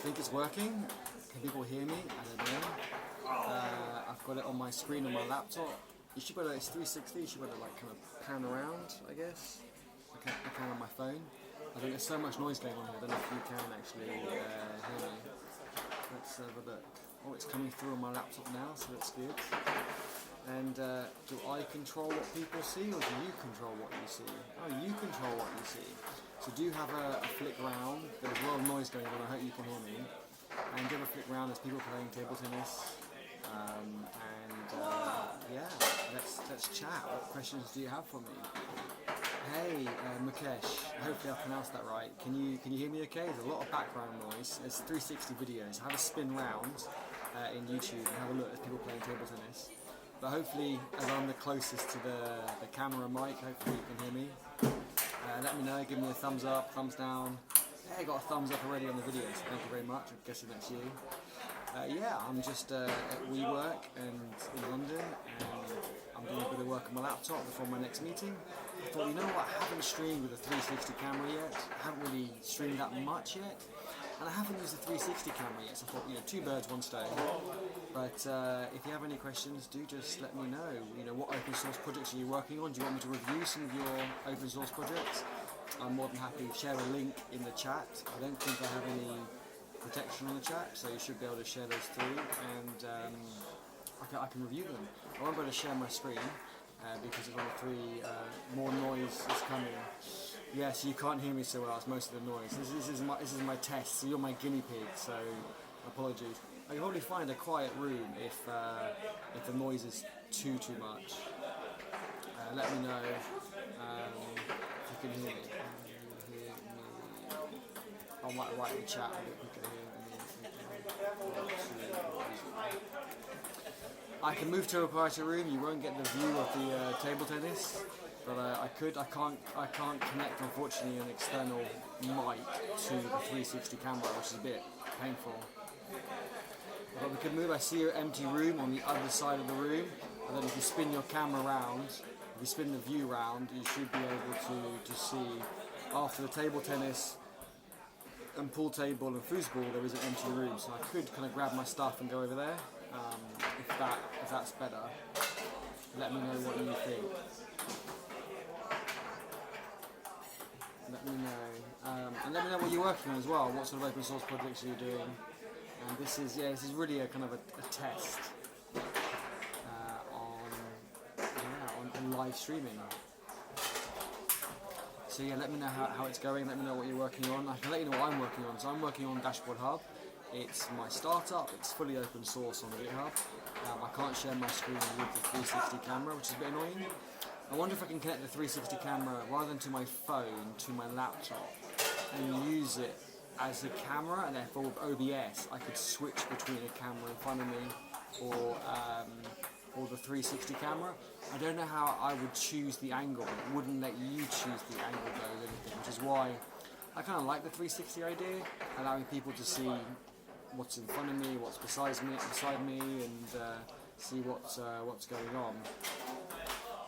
think it's working. Can people hear me? I don't know. I've got it on my screen on my laptop. You should be able to, it's 360, you should be able to like kind of pan around, I guess. I can on my phone. I think there's so much noise going on here, I don't know if you can actually hear me. Let's have a look. Oh, it's coming through on my laptop now, so that's good. And do I control what people see, or do you control what you see? Oh, you control what you see. So do have a flick round. There's a lot of noise going on, I hope you can hear me. And give a flick round, there's people playing table tennis. Yeah, let's chat. What questions do you have for me? Hey, Mukesh, hopefully I pronounced that right. Can you hear me okay? There's a lot of background noise. It's 360 videos. Have a spin round in YouTube and have a look at people playing table tennis. But hopefully, as I'm the closest to the camera mic, hopefully you can hear me. Let me know, give me a thumbs up, thumbs down. Hey, I got a thumbs up already on the video, so thank you very much. I'm guessing that's you. Yeah, I'm just at WeWork and in London, and I'm doing a bit of work on my laptop before my next meeting. I thought, you know what, I haven't streamed with a 360 camera yet. I haven't really streamed that much yet. And I haven't used a 360 camera yet, so I thought, you know, two birds, one stone. But if you have any questions, do just let me know. You know, what open source projects are you working on? Do you want me to review some of your open source projects? I'm more than happy to share a link in the chat. I don't think I have any protection on the chat, so you should be able to share those through, and I can review them. I won't be able to share my screen because it's on the three. More noise is coming. Yeah, so you can't hear me so well. It's most of the noise. This is my test. So you're my guinea pig. So apologies. I can probably find a quiet room if the noise is too much. Let me know if you can hear me. I might write in the chat a bit quicker here. I can move to a quieter room. You won't get the view of the table tennis, but I can't connect, unfortunately, an external mic to the 360 camera, which is a bit painful. But we could move. I see an empty room on the other side of the room, and then if you spin your camera around, if you spin the view round, you should be able to see after the table tennis and pool table and foosball, there is an empty room, so I could kind of grab my stuff and go over there. If that's better, let me know what you think. Let me know, and let me know what you're working on as well. What sort of open source projects are you doing? And this is really a kind of a test on live streaming. So yeah, let me know how it's going, let me know what you're working on. I can let you know what I'm working on. So I'm working on Dashboard Hub. It's my startup, it's fully open source on GitHub. I can't share my screen with the 360 camera, which is a bit annoying. I wonder if I can connect the 360 camera rather than to my phone, to my laptop, and use it as a camera, and therefore with OBS I could switch between a camera in front of me or the 360 camera. I don't know how I would choose the angle. It wouldn't let you choose the angle though, which is why I kind of like the 360 idea, allowing people to see what's in front of me, what's beside me, and see what's going on.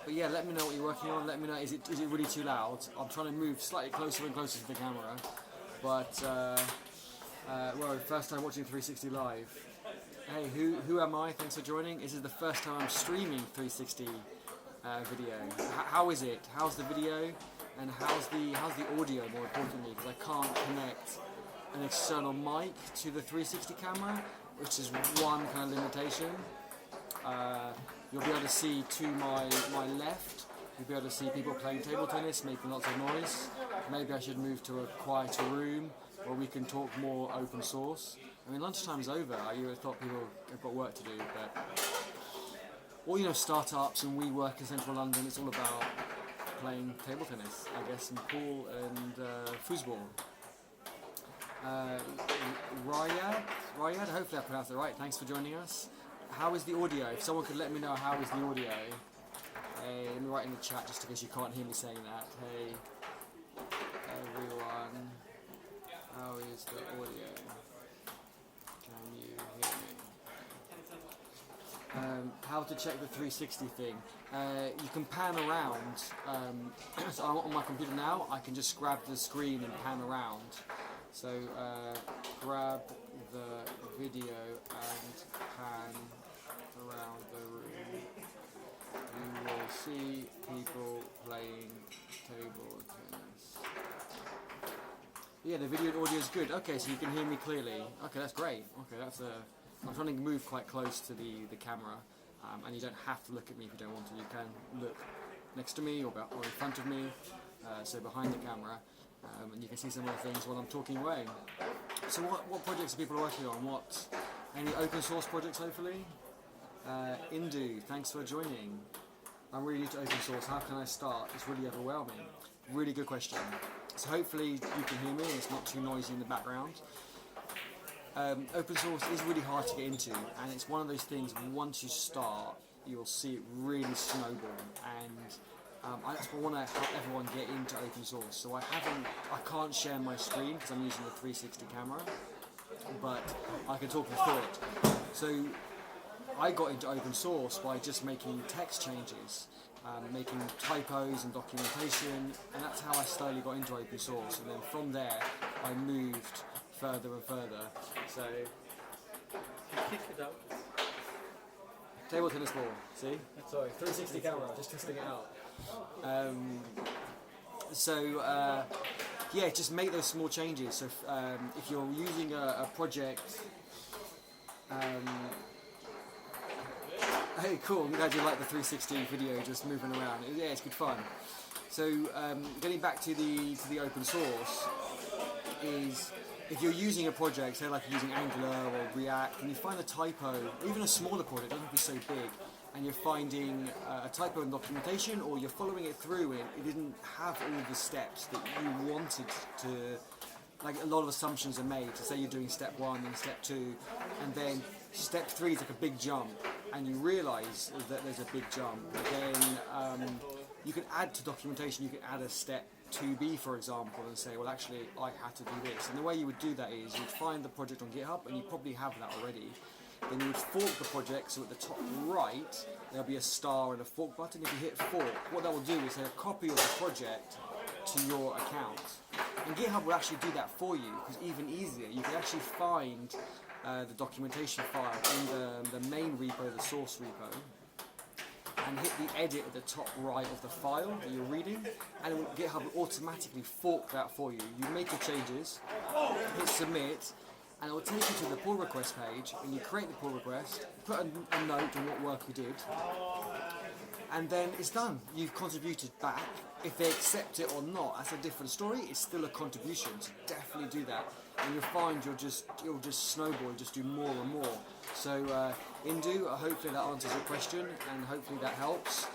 But yeah, let me know what you're working on. Let me know, is it really too loud? I'm trying to move slightly closer and closer to the camera, but well, first time watching 360 live. Hey, who am I? Thanks for joining. This is the first time I'm streaming 360 video. How is it? How's the video? And how's the audio, more importantly? Because I can't connect an external mic to the 360 camera, which is one kind of limitation. You'll be able to see to my left. You'll be able to see people playing table tennis, making lots of noise. Maybe I should move to a quieter room where we can talk more open source. I mean, lunchtime's over. I would have thought people have got work to do, but all, you know, startups and WeWork in central London, it's all about playing table tennis, I guess, and pool and foosball. Rayad, hopefully I pronounced it right. Thanks for joining us. How is the audio? If someone could let me know how is the audio. Hey, let me write in the chat just in case you can't hear me saying that. Hey, everyone, how is the audio? Can you hear me? How to check the 360 thing. You can pan around. So I'm on my computer now. I can just grab the screen and pan around. So grab the video and pan around the room, you will see people playing table tennis. Yeah, the video and audio is good. Okay, so you can hear me clearly. Okay, that's great. Okay, I'm trying to move quite close to the camera, and you don't have to look at me if you don't want to. You can look next to me or in front of me, so behind the camera, and you can see some of the things while I'm talking away. So what projects are people working on? Any open source projects, hopefully? Indu, thanks for joining. I'm really new to open source. How can I start? It's really overwhelming. Really good question. So hopefully you can hear me and it's not too noisy in the background. Open source is really hard to get into, and it's one of those things, once you start, you'll see it really snowball, and I just want to help everyone get into open source. So I can't share my screen because I'm using the 360 camera, but I can talk you through it. So I got into open source by just making text changes, making typos and documentation, and that's how I slowly got into open source. And then from there, I moved further and further. So, kick it out. Table tennis ball. See? Sorry, 360 camera. Just testing it out. Yeah, just make those small changes. So if you're using a project. Hey, cool, I'm glad you like the 360 video just moving around. Yeah, it's good fun. So getting back to the open source is, if you're using a project, say like you're using Angular or React, and you find a typo, even a smaller project, doesn't have to be so big, and you're finding a typo in documentation, or you're following it through and it didn't have all the steps that you wanted to, like a lot of assumptions are made. So say you're doing step 1 and step 2, and then step 3 is like a big jump, and you realise that there's a big jump. Then you can add to documentation, you can add a step 2b, for example, and say, well, actually, I had to do this. And the way you would do that is you'd find the project on GitHub, and you probably have that already. Then you would fork the project, so at the top right, there'll be a star and a fork button. If you hit fork, what that will do is say a copy of the project to your account. And GitHub will actually do that for you, because even easier, you can actually find the documentation file in the main repo, the source repo, and hit the edit at the top right of the file that you're reading, and GitHub will automatically fork that for you. You make your changes, hit submit, and it will take you to the pull request page, and you create the pull request, put a note on what work you did, and then it's done. You've contributed back. If they accept it or not, that's a different story. It's still a contribution, so definitely do that. And you'll find you'll just snowball, you'll just do more and more. So Indu, hopefully that answers your question, and hopefully that helps.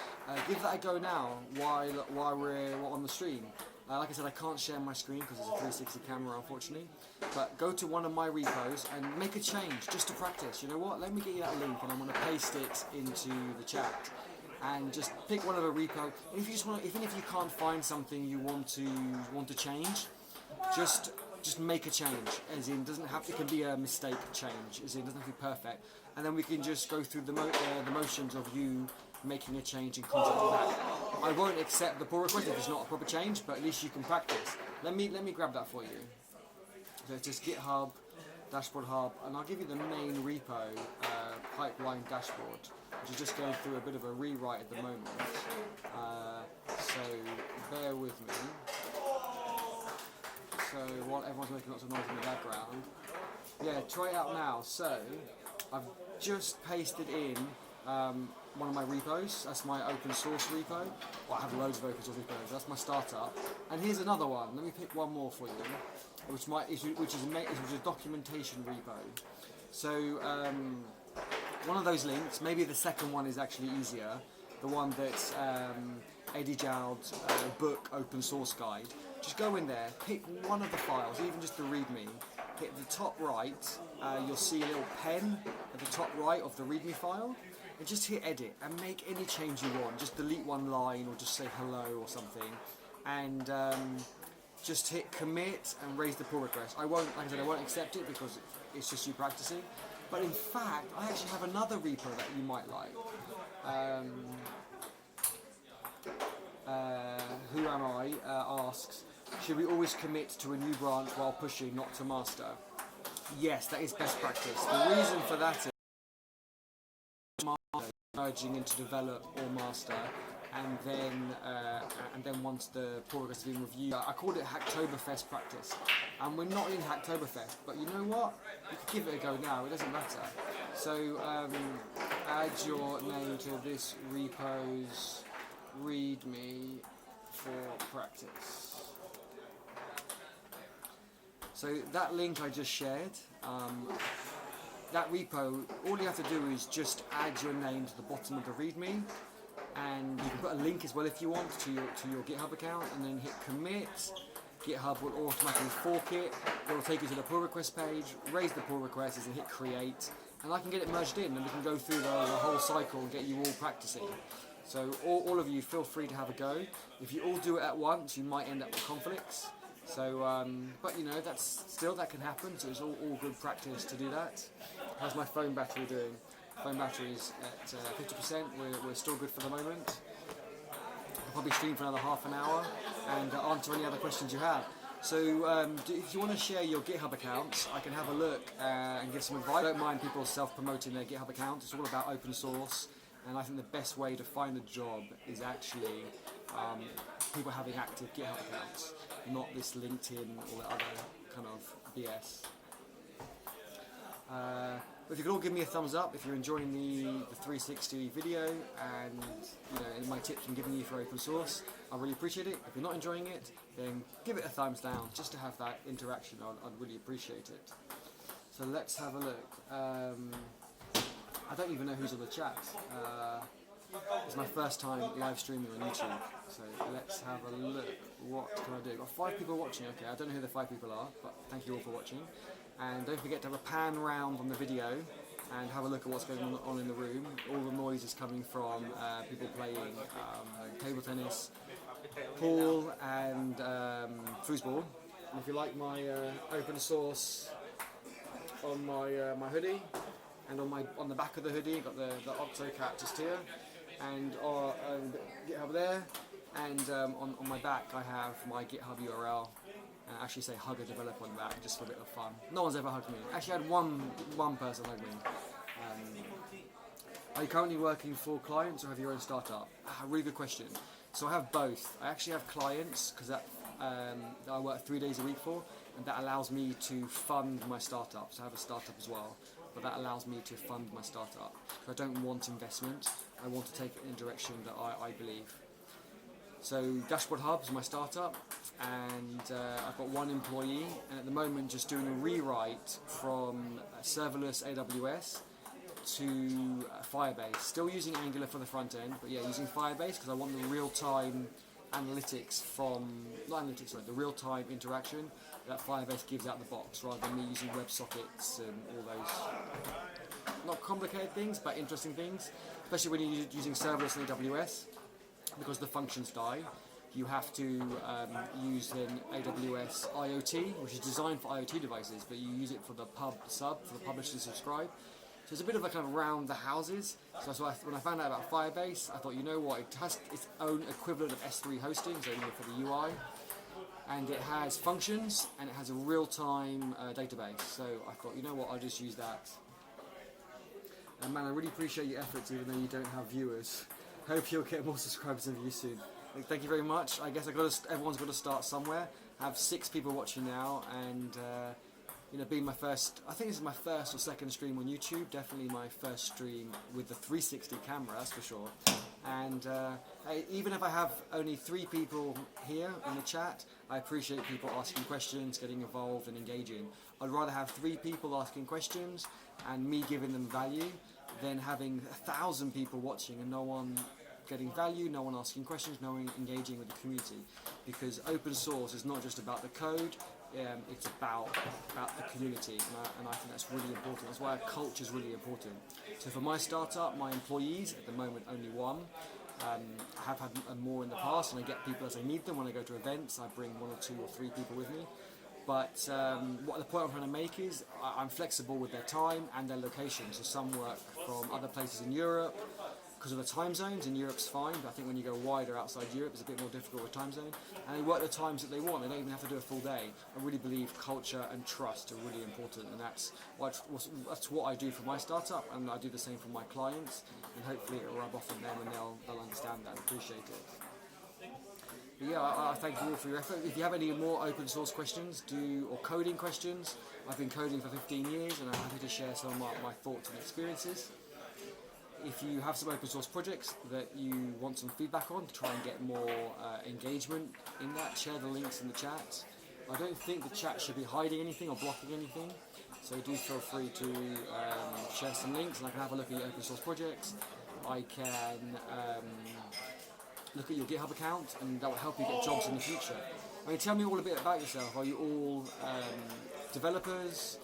Give that a go now while we're on the stream. Like I said, I can't share my screen because it's a 360 camera, unfortunately. But go to one of my repos and make a change just to practice. You know what? Let me get you that link, and I'm going to paste it into the chat. And just pick one of a repo. And if you just want, even if you can't find something you want to change, just make a change. As in, doesn't have, it can be a mistake change. As in, it doesn't have to be perfect. And then we can just go through the motions of you making a change and contact that. I won't accept the pull request if it's not a proper change, but at least you can practice. Let me grab that for you. So it's just GitHub, Dashboard Hub, and I'll give you the main repo, pipeline dashboard, which is just going through a bit of a rewrite at the moment. So bear with me. So while everyone's making lots of noise in the background, yeah, try it out now. So I've just pasted in one of my repos. That's my open source repo. Well, I have loads of open source repos. That's my startup. And here's another one. Let me pick one more for you, which is a documentation repo. So one of those links. Maybe the second one is actually easier. The one that's Eddie Jowd's book, Open Source Guide. Just go in there, pick one of the files, even just the README. Hit the top right. You'll see a little pen at the top right of the README file. And just hit edit and make any change you want. Just delete one line or just say hello or something. And just hit commit and raise the pull request. I won't, like I said, I won't accept it because it's just you practicing. But in fact, I actually have another repo that you might like. Who am I? Asks, should we always commit to a new branch while pushing, not to master? Yes, that is best practice. The reason for that is merging into develop or master, and then once the pull request has been reviewed, I called it Hacktoberfest practice, and we're not in Hacktoberfest, but you know what? You can give it a go now. It doesn't matter. So add your name to this repo's README for practice. So that link I just shared. That repo, all you have to do is just add your name to the bottom of the README, and you can put a link as well if you want to your GitHub account, and then hit commit. GitHub will automatically fork it. It will take you to the pull request page, raise the pull requests, and hit create, and I can get it merged in, and we can go through the whole cycle and get you all practicing. So all of you, feel free to have a go. If you all do it at once, you might end up with conflicts. So, but you know, that can happen, so it's all good practice to do that. How's my phone battery doing? Phone battery's at 50%, we're still good for the moment. I'll probably stream for another half an hour and answer any other questions you have. So if you want to share your GitHub accounts, I can have a look and give some advice. I don't mind people self-promoting their GitHub accounts. It's all about open source, and I think the best way to find a job is actually people having active GitHub accounts, not this LinkedIn or the other kind of BS. But if you could all give me a thumbs up if you're enjoying the 360 video and my tips I'm giving you for open source, I really appreciate it. If you're not enjoying it, then give it a thumbs down just to have that interaction. I'd really appreciate it. So let's have a look. I don't even know who's on the chat. It's my first time live streaming on YouTube, so let's have a look. What can I do? I've got 5 people watching. Okay, I don't know who the 5 people are, but thank you all for watching. And don't forget to have a pan round on the video and have a look at what's going on in the room. All the noise is coming from people playing table tennis, pool, and foosball. And if you like my open source on my hoodie, and on the back of the hoodie, got the Octocat just here, and GitHub there, and on my back I have my GitHub URL. And actually say hug a developer on the back, just for a bit of fun. No one's ever hugged me. Actually, I had one person hug me. Are you currently working for clients or have your own startup? Really good question. So I have both. I actually have clients because that I work 3 days a week for, and that allows me to fund my startup. So I have a startup as well, but that allows me to fund my startup. So I don't want investment. I want to take it in a direction that I believe. So Dashboard Hub is my startup, and I've got 1 employee, and at the moment just doing a rewrite from serverless AWS to Firebase. Still using Angular for the front end, but yeah, using Firebase because I want the real-time analytics the real-time interaction that Firebase gives out the box, rather than me using WebSockets and all those not complicated things, but interesting things, especially when you're using serverless in AWS. Because the functions die, you have to use an AWS IoT, which is designed for IoT devices, but you use it for the sub, for the publish and subscribe. So it's a bit of a kind of round the houses. So when I found out about Firebase, I thought, you know what, it has its own equivalent of S3 hosting, so for the UI, and it has functions, and it has a real-time database. So I thought, you know what, I'll just use that. And man, I really appreciate your efforts, even though you don't have viewers. Hope you'll get more subscribers and views soon. Thank you very much. I guess everyone's got to start somewhere. I have 6 people watching now, and being my first, I think this is my first or second stream on YouTube. Definitely my first stream with the 360 camera, that's for sure. And even if I have only 3 people here in the chat, I appreciate people asking questions, getting involved, and engaging. I'd rather have 3 people asking questions and me giving them value than having 1,000 people watching and no one getting value, no one asking questions, no one engaging with the community. Because open source is not just about the code, it's about the community, and I think that's really important. That's why culture is really important. So for my startup, my employees, at the moment only 1, I have had more in the past, and I get people as I need them. When I go to events, I bring 1 or 2 or 3 people with me. But what the point I'm trying to make is I'm flexible with their time and their location. So some work from other places in Europe, because of the time zones. In Europe's fine, but I think when you go wider outside Europe, it's a bit more difficult with time zone. And they work the times that they want. They don't even have to do a full day. I really believe culture and trust are really important, and that's what I do for my startup, and I do the same for my clients. And hopefully it will rub off on them, and they'll understand that and appreciate it. But yeah, I thank you all for your effort. If you have any more open source questions, or coding questions, I've been coding for 15 years, and I'm happy to share some of my thoughts and experiences. If you have some open source projects that you want some feedback on to try and get more engagement in that, share the links in the chat. I don't think the chat should be hiding anything or blocking anything, so do feel free to share some links, and I can have a look at your open source projects. I can look at your GitHub account, and that will help you get jobs in the future. I mean, tell me all a bit about yourself. Are you all developers?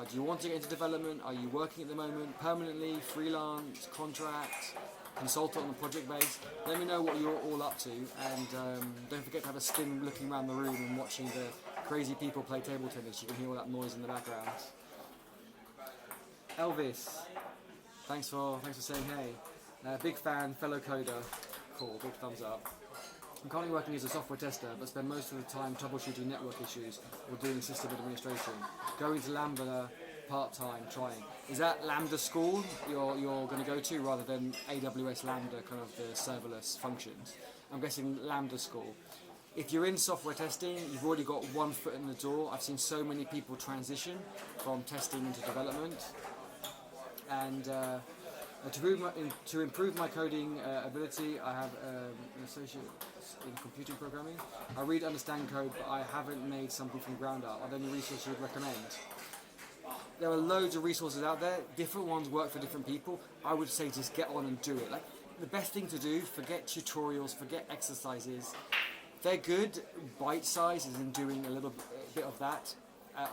Do you want to get into development? Are you working at the moment permanently, freelance, contract, consultant on a project base? Let me know what you're all up to, and don't forget to have a spin looking around the room and watching the crazy people play table tennis. You can hear all that noise in the background. Elvis, thanks for saying hey. Big fan, fellow coder. Cool, big thumbs up. I'm currently working as a software tester, but spend most of the time troubleshooting network issues or doing system administration. Going to Lambda part-time, trying. Is that Lambda school you're going to go to, rather than AWS Lambda, kind of the serverless functions? I'm guessing Lambda school. If you're in software testing, you've already got one foot in the door. I've seen so many people transition from testing into development. And to improve my coding ability, I have an associate in computing programming. I read, understand code, but I haven't made something from ground up. Are there any resources you'd recommend? There are loads of resources out there. Different ones work for different people. I would say just get on and do it. Like, the best thing to do, forget tutorials, forget exercises. They're good, bite size, as in doing a little bit of that.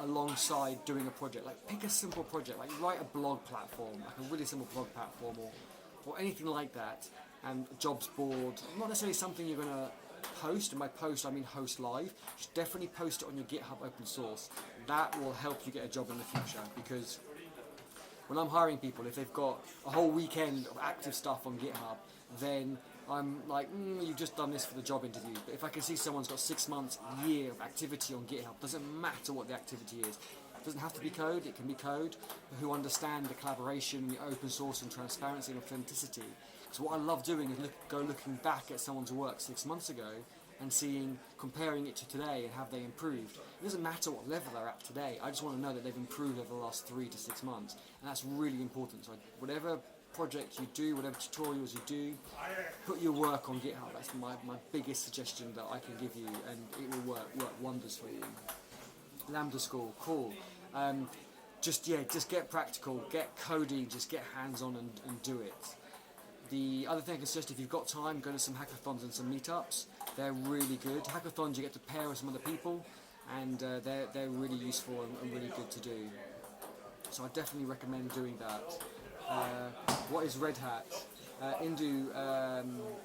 Alongside doing a project, like pick a simple project, like write a blog platform, like a really simple blog platform, or anything like that, and a jobs board. Not necessarily something you're going to post, and by post I mean host live. Just definitely post it on your GitHub open source. That will help you get a job in the future, because when I'm hiring people, if they've got a whole weekend of active stuff on GitHub, then I'm like, you've just done this for the job interview. But if I can see someone's got 6 months, a year of activity on GitHub, doesn't matter what the activity is. It doesn't have to be code, it can be code, who understand the collaboration, the open source and transparency and authenticity. So what I love doing is looking back at someone's work 6 months ago and comparing it to today, and have they improved. It doesn't matter what level they're at today, I just want to know that they've improved over the last 3 to 6 months. And that's really important. So whatever project you do, whatever tutorials you do, put your work on GitHub. That's my biggest suggestion that I can give you, and it will work wonders for you. Lambda school, cool. Just get practical, get coding, just get hands-on and do it. The other thing I can suggest, if you've got time, go to some hackathons and some meetups. They're really good. Hackathons, you get to pair with some other people, and they're really useful and really good to do. So I definitely recommend doing that. What is Red Hat? Indu,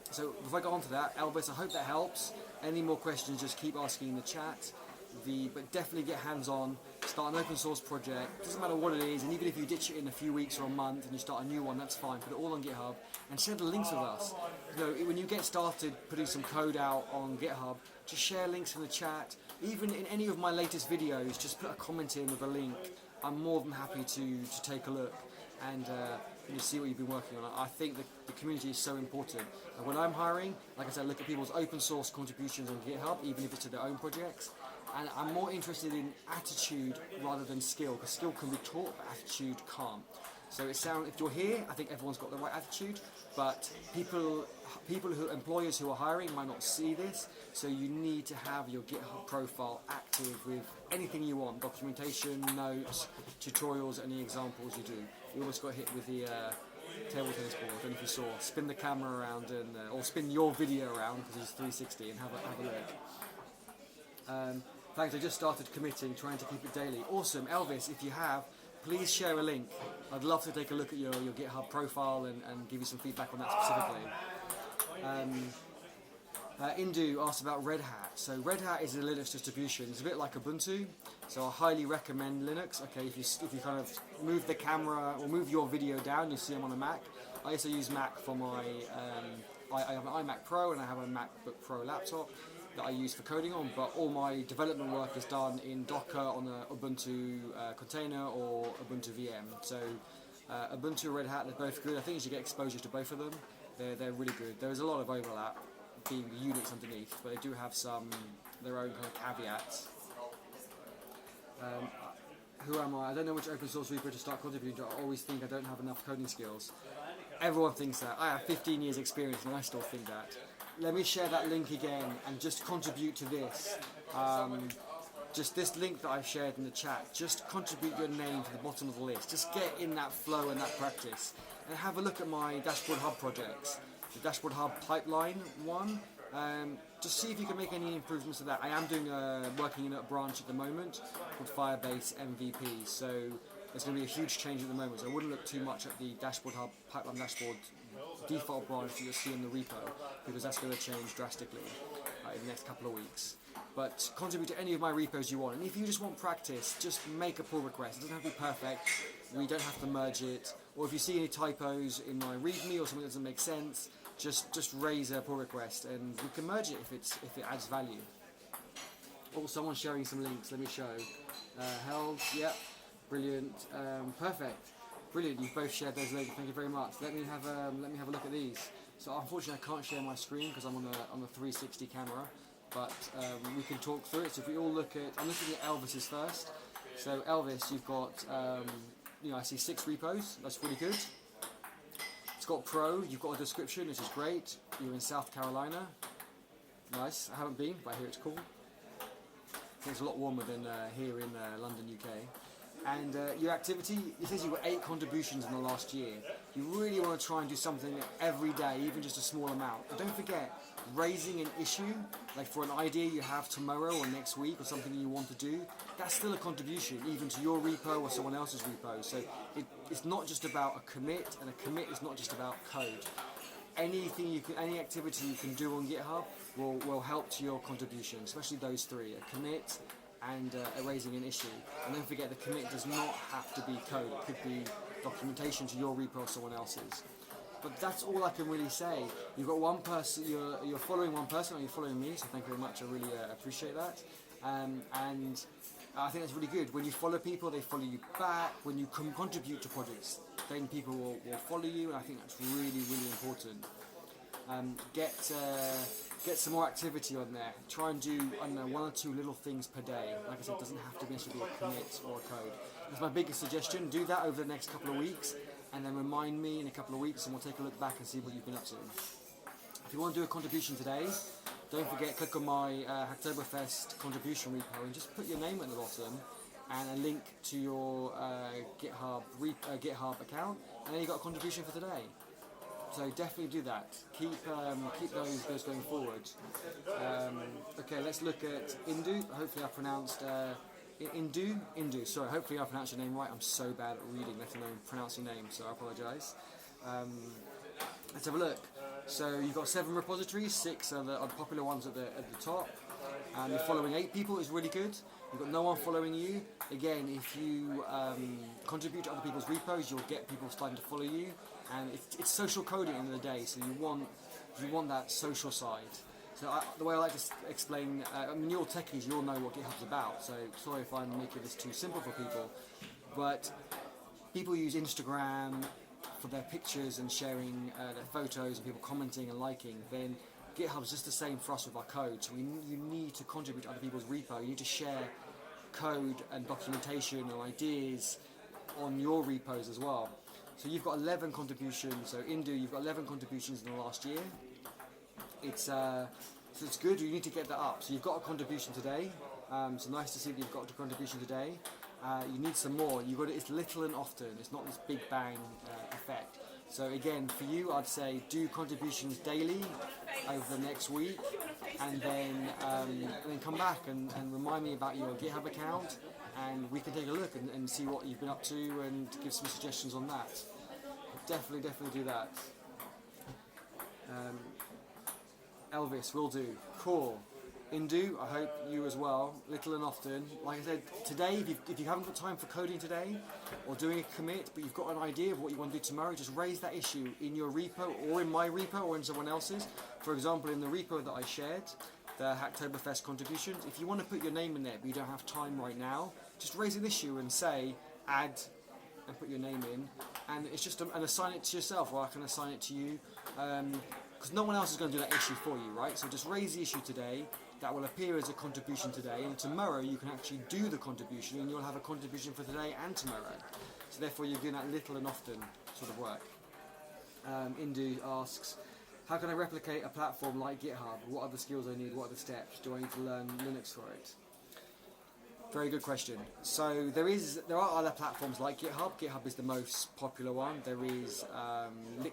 so before I go on to that, Elvis, I hope that helps. Any more questions, just keep asking in the chat. But definitely get hands-on, start an open source project, doesn't matter what it is, and even if you ditch it in a few weeks or a month and you start a new one, that's fine. Put it all on GitHub and share the links with us. When you get started putting some code out on GitHub, just share links in the chat. Even in any of my latest videos, just put a comment in with a link. I'm more than happy to take a look and you see what you've been working on. I think the community is so important. And when I'm hiring, like I said, look at people's open source contributions on GitHub, even if it's to their own projects. And I'm more interested in attitude rather than skill, because skill can be taught, but attitude can't. So if you're here, I think everyone's got the right attitude, but employers who are hiring might not see this, so you need to have your GitHub profile active with anything you want, documentation, notes, tutorials, any examples you do. You almost got hit with the table tennis ball. I don't know if you saw. Spin the camera around, or spin your video around, because it's 360, and have a look. Thanks, I just started committing, trying to keep it daily. Awesome, Elvis, if you have, please share a link. I'd love to take a look at your GitHub profile and give you some feedback on that specifically. Indu asked about Red Hat. So Red Hat is a Linux distribution. It's a bit like Ubuntu. So I highly recommend Linux. Okay, if you kind of move the camera or move your video down, you see them on a Mac. I also use Mac for my. I have an iMac Pro and I have a MacBook Pro laptop that I use for coding on. But all my development work is done in Docker on a Ubuntu container or Ubuntu VM. So Ubuntu and Red Hat, they're both good. I think you should get exposure to both of them. They're really good. There is a lot of overlap, being Unix underneath, but they do have their own kind of caveats. Who am I? I don't know which open source repo to start contributing to. I always think I don't have enough coding skills. Everyone thinks that. I have 15 years experience and I still think that. Let me share that link again and just contribute to this. Just this link that I've shared in the chat, just contribute your name to the bottom of the list. Just get in that flow and that practice. And have a look at my Dashboard Hub projects. The Dashboard Hub pipeline one. Just see if you can make any improvements to that. I am doing working in a branch at the moment called Firebase MVP. So there's going to be a huge change at the moment. So I wouldn't look too much at the Dashboard Hub pipeline dashboard default branch that you'll see in the repo, because that's going to change drastically in the next couple of weeks. But contribute to any of my repos you want. And if you just want practice, just make a pull request. It doesn't have to be perfect. We don't have to merge it. Or if you see any typos in my README or something that doesn't make sense, just raise a pull request and we can merge it if it adds value. Oh, someone's sharing some links. Let me show. Held, yep, brilliant, perfect, brilliant. You've both shared those links. Thank you very much. Let me have a look at these. So unfortunately, I can't share my screen because I'm on the 360 camera. But we can talk through it. So if we all look at, I'm looking at Elvis's first. So Elvis, you've got, I see 6 repos. That's really good. It's got Pro. You've got a description, which is great. You're in South Carolina. Nice. I haven't been, but I hear it's cool. I think it's a lot warmer than here in London, UK. And your activity, it says you've got 8 contributions in the last year. You really want to try and do something every day, even just a small amount. But don't forget, raising an issue, like for an idea you have tomorrow or next week or something you want to do, that's still a contribution, even to your repo or someone else's repo. So it's not just about a commit, and a commit is not just about code. Any activity you can do on GitHub will help to your contribution, especially those 3, a commit and raising an issue. And don't forget, the commit does not have to be code. It could be documentation to your repo or someone else's. But that's all I can really say. You've got one person, you're following one person, or you're following me, so thank you very much. I really appreciate that. And I think that's really good. When you follow people, they follow you back. When you contribute to projects, then people will follow you, and I think that's really, really important. Get some more activity on there. Try and do, I don't know, 1 or 2 little things per day. Like I said, it doesn't have to necessarily be a commit or a code. That's my biggest suggestion. Do that over the next couple of weeks, and then remind me in a couple of weeks, and we'll take a look back and see what you've been up to. If you want to do a contribution today, don't forget, click on my Hacktoberfest contribution repo and just put your name at the bottom and a link to your GitHub account, and then you've got a contribution for today. So definitely do that. Keep those going forward. Okay, let's look at Indu. Hopefully I pronounced Indu. Sorry, hopefully I pronounced your name right. I'm so bad at reading, let alone pronouncing names, so I apologise. Let's have a look. So you've got 7 repositories. 6 are the popular ones at the top. You're following 8 people, is really good. You've got no one following you. Again, if you contribute to other people's repos, you'll get people starting to follow you. And it's social coding at the end of the day, so you want that social side. So the way I like to explain, you're all techies, you all know what GitHub's about, so sorry if I'm making this too simple for people, but people use Instagram for their pictures and sharing their photos and people commenting and liking. Then GitHub's just the same for us with our code, so you need to contribute to other people's repo. You need to share code and documentation and ideas on your repos as well. So you've got 11 contributions. So Indu, you've got 11 contributions in the last year. So it's good. You need to get that up. So you've got a contribution today. So nice to see that you've got a contribution today. You need some more. It's little and often. It's not this big bang effect. So again, for you, I'd say do contributions daily over the next week, and then come back and remind me about your GitHub account. And we can take a look and see what you've been up to and give some suggestions on that. Definitely do that. Elvis, will do. Cool. Indu, I hope you as well, little and often. Like I said, today, if you haven't got time for coding today, or doing a commit, but you've got an idea of what you want to do tomorrow, just raise that issue in your repo, or in my repo, or in someone else's. For example, in the repo that I shared, the Hacktoberfest contributions, if you want to put your name in there, but you don't have time right now, just raise an issue and say, add, and put your name in, and it's just, and assign it to yourself, or I can assign it to you, because no one else is going to do that issue for you, right? So just raise the issue today. That will appear as a contribution today, and tomorrow you can actually do the contribution, and you'll have a contribution for today and tomorrow. So therefore you're doing that little and often sort of work. Indu asks, how can I replicate a platform like GitHub? What are the skills I need? What are the steps? Do I need to learn Linux for it? Very good question. So there are other platforms like GitHub. GitHub is the most popular one. There is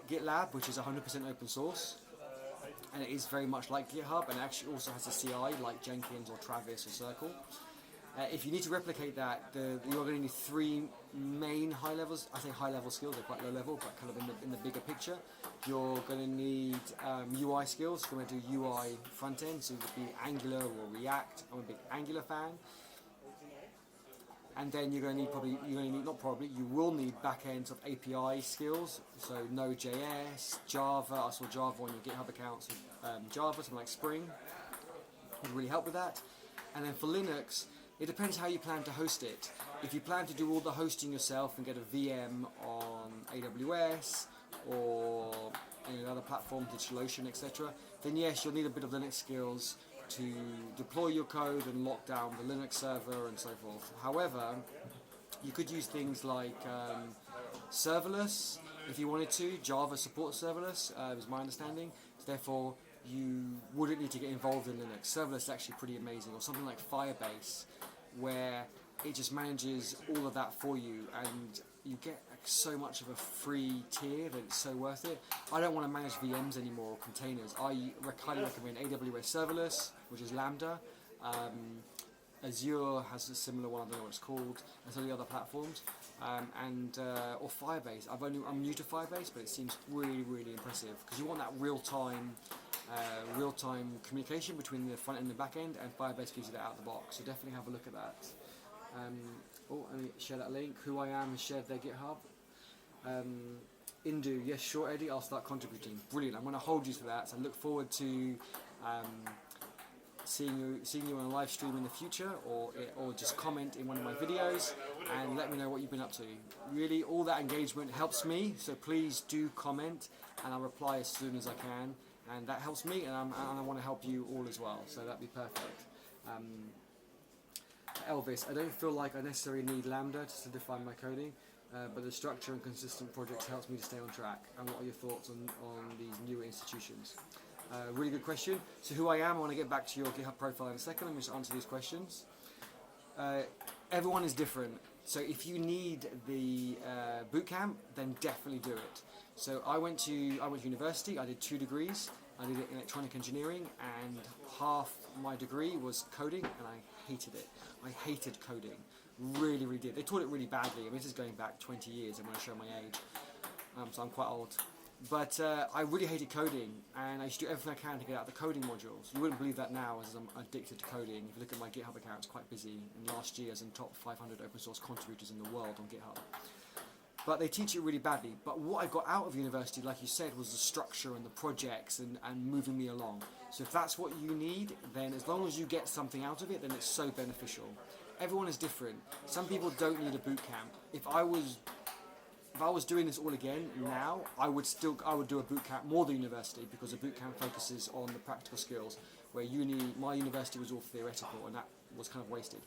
GitLab, which is 100% open source. And it is very much like GitHub, and actually also has a CI like Jenkins or Travis or Circle. If you need to replicate that, you're going to need three main high levels. I say high level skills, they're quite low level, but kind of in the bigger picture. You're going to need UI skills. You're going to do UI front end, so it would be Angular or React. I'm a big Angular fan. And then you're going to need you will need back-end of API skills, so Node.js, Java. I saw Java on your GitHub account, so Java, something like Spring would really help with that. And then for Linux, it depends how you plan to host it. If you plan to do all the hosting yourself and get a VM on AWS or any other platform, DigitalOcean, etc., then yes, you'll need a bit of Linux skills to deploy your code and lock down the Linux server and so forth. However, you could use things like serverless if you wanted to. Java supports serverless, is my understanding. So therefore, you wouldn't need to get involved in Linux. Serverless is actually pretty amazing. Or something like Firebase, where it just manages all of that for you, and you get so much of a free tier that it's so worth it. I don't want to manage VMs anymore or containers. I highly recommend AWS Serverless, which is Lambda. Azure has a similar one, I don't know what it's called, and some of the other platforms, or Firebase. I'm new to Firebase, but it seems really, really impressive because you want that real-time communication between the front end and the back end, and Firebase gives you that out of the box. So definitely have a look at that. Let me share that link. Who I Am has shared their GitHub. Indu, yes, sure, Eddie, I'll start contributing. Brilliant. I'm going to hold you to that. So I look forward to seeing you on a live stream in the future, or just comment in one of my videos and let me know what you've been up to. Really, all that engagement helps me. So please do comment, and I'll reply as soon as I can. And that helps me, and I want to help you all as well. So that'd be perfect. Elvis, I don't feel like I necessarily need Lambda to define my coding, but the structure and consistent projects helps me to stay on track. And what are your thoughts on these newer institutions? Really good question. So who I am, I want to get back to your GitHub profile in a second. I'm just answer these questions. Everyone is different. So if you need the bootcamp, then definitely do it. So I went to university. I did 2 degrees. I did electronic engineering, and half my degree was coding, and I hated it. I hated coding, really, really did. They taught it really badly. I mean, this is going back 20 years. I'm going to show my age, so I'm quite old. But I really hated coding, and I used to do everything I can to get out the coding modules. You wouldn't believe that now, as I'm addicted to coding. If you look at my GitHub account, it's quite busy. And last year, I was in top 500 open source contributors in the world on GitHub. But they teach it really badly. But what I got out of university, like you said, was the structure and the projects and moving me along. So if that's what you need, then as long as you get something out of it, then it's so beneficial. Everyone is different. Some people don't need a boot camp. If I was doing this all again now, I would do a boot camp more than university, because a boot camp focuses on the practical skills, where my university was all theoretical, and that was kind of wasted.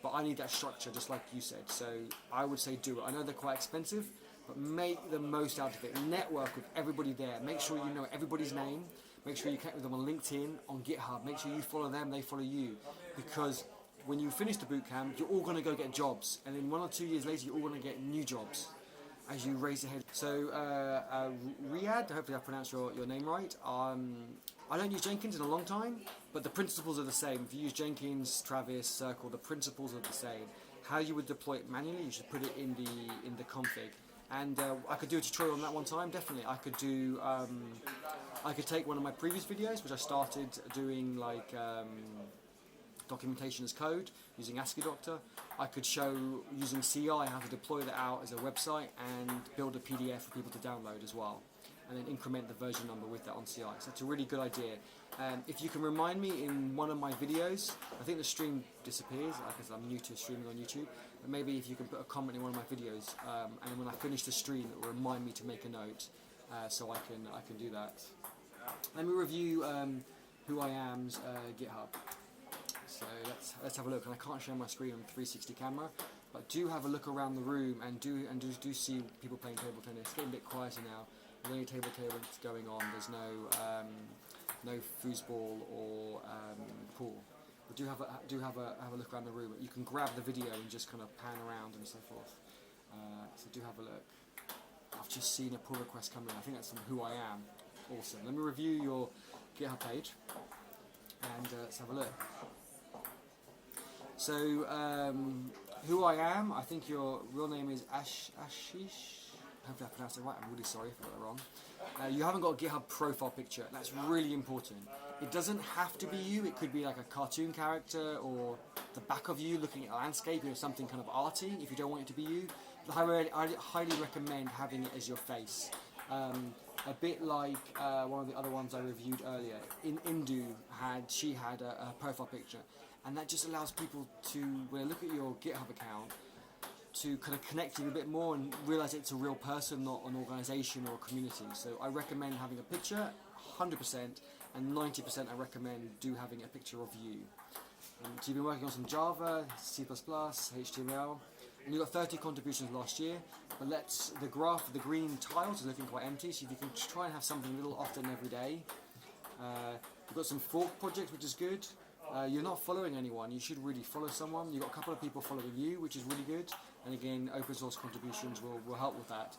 But I need that structure, just like you said. So I would say do it. I know they're quite expensive, but make the most out of it. Network with everybody there. Make sure you know everybody's name. Make sure you connect with them on LinkedIn, on GitHub. Make sure you follow them, they follow you. Because when you finish the boot camp, you're all going to go get jobs. And then 1 or 2 years later, you're all going to get new jobs as you raise your head. So Riyadh, hopefully I pronounced your name right. I don't use Jenkins in a long time, but the principles are the same. If you use Jenkins, Travis, Circle, the principles are the same. How you would deploy it manually, you should put it in the config. And I could do a tutorial on that one time, definitely. I could do, I could take one of my previous videos, which I started doing like documentation as code using ASCII Doctor. I could show using CI how to deploy that out as a website and build a PDF for people to download as well, and then increment the version number with that on CI. So that's a really good idea. If you can remind me in one of my videos, I think the stream disappears because I'm new to streaming on YouTube, but maybe if you can put a comment in one of my videos, and then when I finish the stream it will remind me to make a note, so I can do that. Let me review Who I Am's GitHub. So let's have a look. And I can't share my screen on 360 camera, but do have a look around the room and do see people playing table tennis. It's getting a bit quieter now. There's only table tennis going on. There's no foosball or pool. But do have a look around the room. You can grab the video and just kind of pan around and so forth. So do have a look. I've just seen a pull request come in. I think that's from Who I Am. Awesome. Let me review your GitHub page and let's have a look. So, Who I Am, I think your real name is Ashish. Hopefully I pronounced it right. I'm really sorry if I got it wrong. You haven't got a GitHub profile picture. That's really important. It doesn't have to be you. It could be like a cartoon character or the back of you looking at a landscape or something kind of arty if you don't want it to be you. But I highly recommend having it as your face. A bit like one of the other ones I reviewed earlier. Indu had a profile picture. And that just allows people to, when they look at your GitHub account, to kind of connect you a bit more and realise it's a real person, not an organisation or a community. So I recommend having a picture, 100%, and 90% I recommend having a picture of you. So you've been working on some Java, C++, HTML, and you got 30 contributions last year, but the graph, the green tiles is looking quite empty, so if you can try and have something a little often every day. You've got some fork projects, which is good. You're not following anyone, you should really follow someone. You've got a couple of people following you, which is really good. And again, open source contributions will help with that.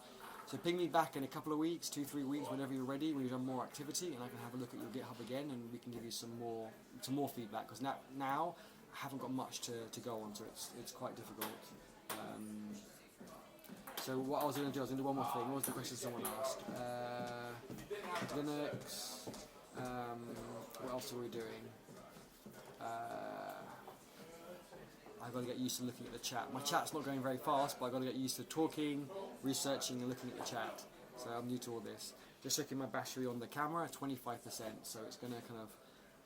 So ping me back in a couple of weeks, 2-3 weeks, whenever you're ready, when you've done more activity, and I can have a look at your GitHub again, and we can give you some more feedback. Because now I haven't got much to go on, so it's quite difficult. So what I was going to do, I was going to do one more thing. What was the question someone asked? Linux. What else are we doing? I've got to get used to looking at the chat. My chat's not going very fast, but I've got to get used to talking, researching and looking at the chat. So I'm new to all this. Just checking my battery on the camera, 25%, so it's going to kind of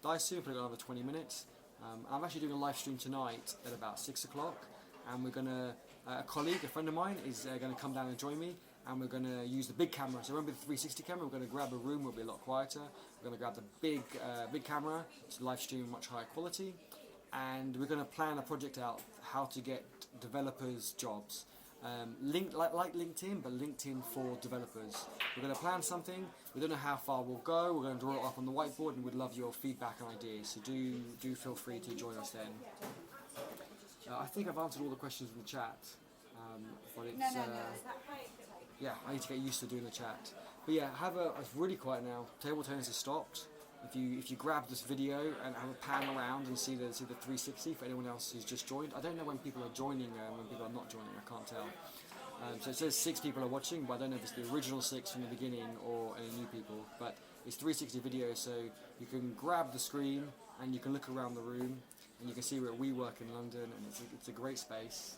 die soon, probably another 20 minutes. I'm actually doing a live stream tonight at about 6 o'clock, and we're going to, a colleague, a friend of mine, is going to come down and join me, and we're going to use the big camera. So remember the 360 camera, we're going to grab a room where it'll be a lot quieter. We're going to grab the big camera to live stream much higher quality, and we're going to plan a project out how to get developers jobs. Like LinkedIn, but LinkedIn for developers. We're going to plan something. We don't know how far we'll go. We're going to draw it up on the whiteboard, and we'd love your feedback and ideas. So do feel free to join us then. I think I've answered all the questions in the chat, but it's yeah, I need to get used to doing the chat. But yeah, it's really quiet now. Table tennis has stopped. If you grab this video and have a pan around and see the 360 for anyone else who's just joined. I don't know when people are joining and when people are not joining. I can't tell. So it says 6 people are watching, but I don't know if it's the original 6 from the beginning or any new people. But it's 360 video, so you can grab the screen and you can look around the room and you can see we're at WeWork in London, and it's a great space.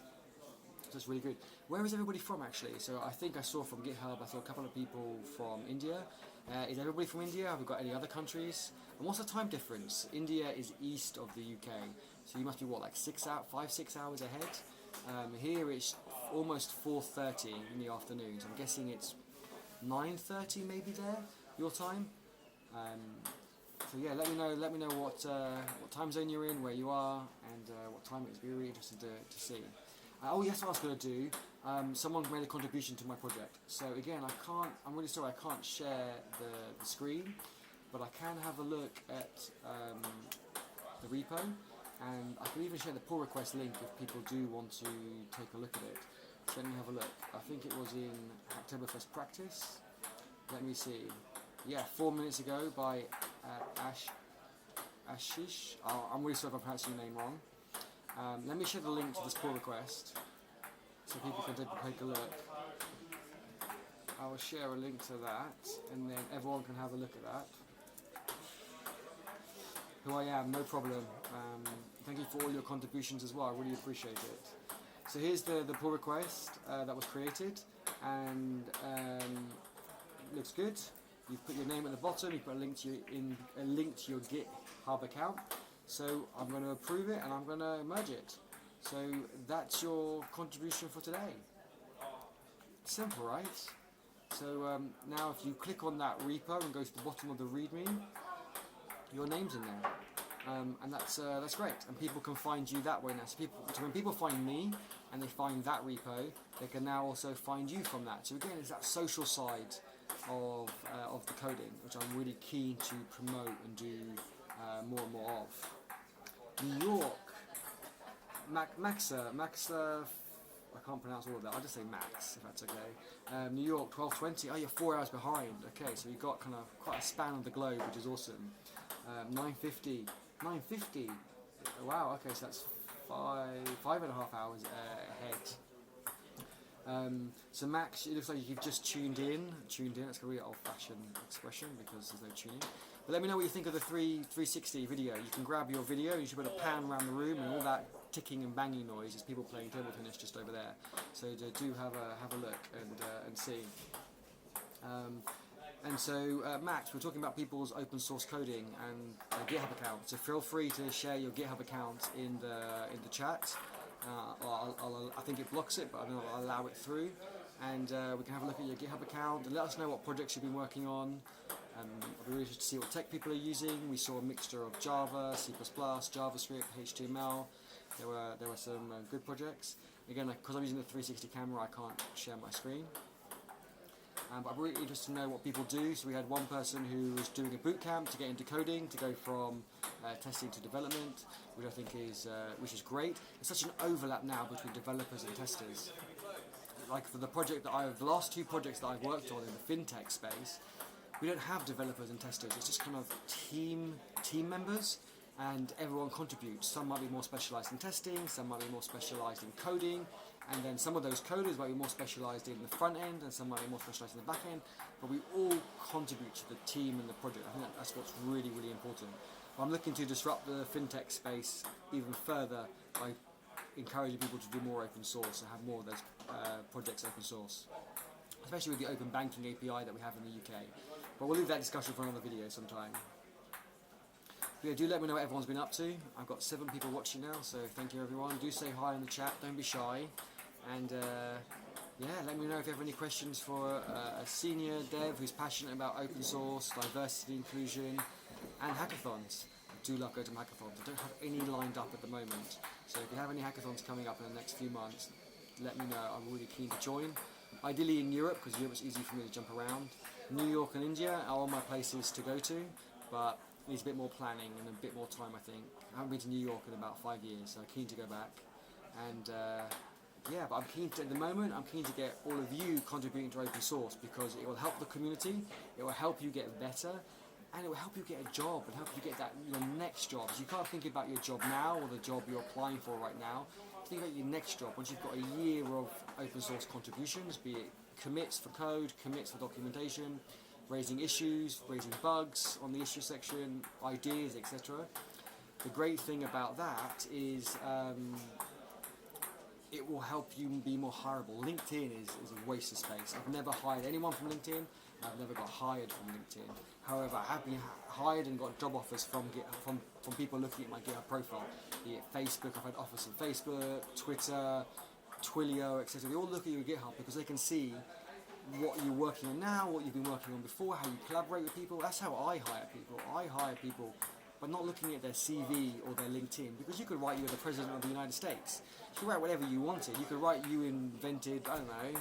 So it's really good. Where is everybody from actually? So I think I saw from GitHub, I saw a couple of people from India. Is everybody from India? Have we got any other countries? And what's the time difference? India is east of the UK, so you must be what, like 5-6 hours ahead? Here it's almost 4:30 in the afternoon, so I'm guessing it's 9:30 maybe there, your time. So yeah, let me know what time zone you're in, where you are, and what time it is. Be really interested to see. Oh yes, what I was going to do. Someone made a contribution to my project. So again, I'm really sorry I can't share the screen, but I can have a look at the repo, and I can even share the pull request link if people do want to take a look at it. So let me have a look. I think it was in Oktoberfest practice. Let me see. Yeah, 4 minutes ago by Ashish. Oh, I'm really sorry if I pronounced your name wrong. Let me share the link to this pull request so people can take a look. I will share a link to that, and then everyone can have a look at that. Who I am, no problem. Thank you for all your contributions as well, I really appreciate it. So here's the pull request that was created, and looks good. You put your name at the bottom, you put a link to your GitHub account. So I'm going to approve it and I'm going to merge it. So that's your contribution for today. Simple, right? So now if you click on that repo and go to the bottom of the README, your name's in there. And that's great, and people can find you that way now. So when people find me and they find that repo, they can now also find you from that. So again, it's that social side of the coding, which I'm really keen to promote and do more and more of. New York, Maxa, I can't pronounce all of that. I'll just say Max, if that's okay. New York, 12:20. Oh, you're 4 hours behind. Okay, so you've got kind of quite a span of the globe, which is awesome. 9:50. 9:50. Wow. Okay, so that's 5.5 hours ahead. So Max, it looks like you've just tuned in. That's a really old-fashioned expression because there's no tuning. But let me know what you think of the 360 video. You can grab your video. You should be able to pan around the room, and all that ticking and banging noise is people playing table tennis just over there. So do have a look and see. And so, Max, we're talking about people's open source coding and GitHub account. So feel free to share your GitHub account in the chat. I think it blocks it, but I'll allow it through. And we can have a look at your GitHub account and let us know what projects you've been working on. I'll be really interested to see what tech people are using. We saw a mixture of Java, C++, JavaScript, HTML. There were some good projects. Again, because I'm using the 360 camera, I can't share my screen. But I'm really interested to know what people do. So we had one person who was doing a boot camp to get into coding, to go from testing to development, which I think which is great. There's such an overlap now between developers and testers. Like for the last 2 projects that I've worked on in the fintech space, we don't have developers and testers. It's just kind of team members, and everyone contributes. Some might be more specialized in testing, some might be more specialized in coding, and then some of those coders might be more specialized in the front end, and some might be more specialized in the back end, but we all contribute to the team and the project. I think that's what's really, really important. But I'm looking to disrupt the fintech space even further by encouraging people to do more open source and have more of those projects open source, especially with the open banking API that we have in the UK. But we'll leave that discussion for another video sometime. But yeah, do let me know what everyone's been up to. I've got 7 people watching now, so thank you everyone. Do say hi in the chat, don't be shy. And yeah, let me know if you have any questions for a senior dev who's passionate about open source, diversity, inclusion, and hackathons. I do love going to hackathons. I don't have any lined up at the moment. So if you have any hackathons coming up in the next few months, let me know. I'm really keen to join. Ideally in Europe, because Europe's easy for me to jump around. New York and India are all my places to go to, but it needs a bit more planning and a bit more time, I think. I haven't been to New York in about 5 years, so I'm keen to go back. And yeah, but at the moment, I'm keen to get all of you contributing to open source, because it will help the community, it will help you get better, and it will help you get a job and help you get your next job. So you can't think about your job now or the job you're applying for right now. Think about your next job once you've got a year of open source contributions, be it commits for code, commits for documentation, raising issues, raising bugs on the issue section, ideas, etc. The great thing about that is it will help you be more hireable. LinkedIn is a waste of space. I've never hired anyone from LinkedIn, and I've never got hired from LinkedIn. However, I have been hired and got job offers from people looking at my GitHub profile. Be it Facebook, I've had offers from Facebook, Twitter, Twilio, etc. They all look at your GitHub because they can see what you're working on now, what you've been working on before, how you collaborate with people. That's how I hire people. I hire people by not looking at their CV or their LinkedIn, because you could write you as the President of the United States. You could write whatever you wanted. You could write you invented, I don't know,